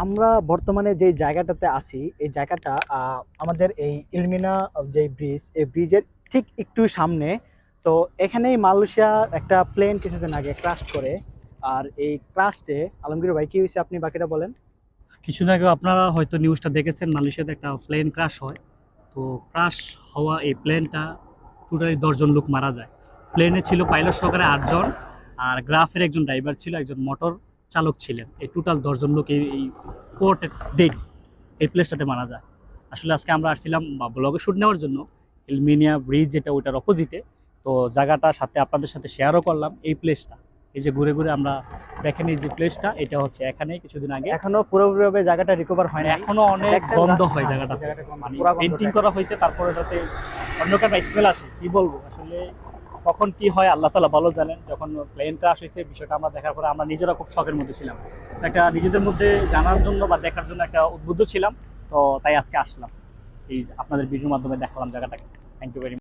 আমরা বর্তমানে যে জায়গাটাতে আছি এই জায়গাটা আমাদের এই ইলমিনা যে ব্রিজ এই ব্রিজের ঠিক একটু সামনে। তো এখানেই মালয়েশিয়া একটা প্লেন কিছুদিন আগে ক্রাশ করে। আর এই ক্রাশে আলমগীর ভাই কি হয়েছে আপনি বাকিটা বলেন। কিছুদিন আগে আপনারা হয়তো নিউজটা দেখেছেন, মালয়েশিয়াতে একটা প্লেন ক্রাশ হয়। তো ক্রাশ হওয়া এই প্লেনটা টোটালি 10 জন লোক মারা যায়। প্লেনে ছিল পাইলট সহকারে 8 জন, আর গ্রাফের একজন ড্রাইভার ছিল, একজন মোটর চালক ছিলেন। এই টোটাল 10 জন লোক এই স্পটে ডেড, এই প্লেসটাতে মারা যায়। আসলে আজকে আমরা আসছিলাম বা ব্লগে শ্যুট নেওয়ার জন্য এলমিনিয়া ব্রিজ, যেটা ওইটার অপোজিটে। তো জায়গাটার সাথে আপনাদের সাথে শেয়ারও করলাম এই প্লেসটা। এই যে ঘুরে ঘুরে আমরা দেখেন, এই যে প্লেসটা এটা হচ্ছে এখানে কিছুদিন আগে এখনো পুরোপুরিভাবে জায়গাটা রিকভার হয় নাই। এখনো অনেক দেখছেন গন্ধ হয় হ্যাঁ, এই জায়গাটাতে, জায়গাটা মানে পুরা গন্ধ পেন্টিং থাকে। করা হয়েছে, তারপরে এটাতে অন্য একটা স্মেল আসে। কি বলবো আসলে, কখন কি হয় আল্লাহ তাআলা ভালো জানেন। যখন প্লেন ক্রাশ হয়েছে বিষয়টা আমরা দেখার পরে আমরা নিজেরা খুব শখের মধ্যে ছিলাম। তো একটা নিজেদের মধ্যে জানার জন্য বা দেখার জন্য একটা উদ্বুদ্ধ ছিলাম। তো তাই আজকে আসলাম, এই আপনাদের ভিডিওর মাধ্যমে দেখালাম জায়গাটাকে। Thank you very much.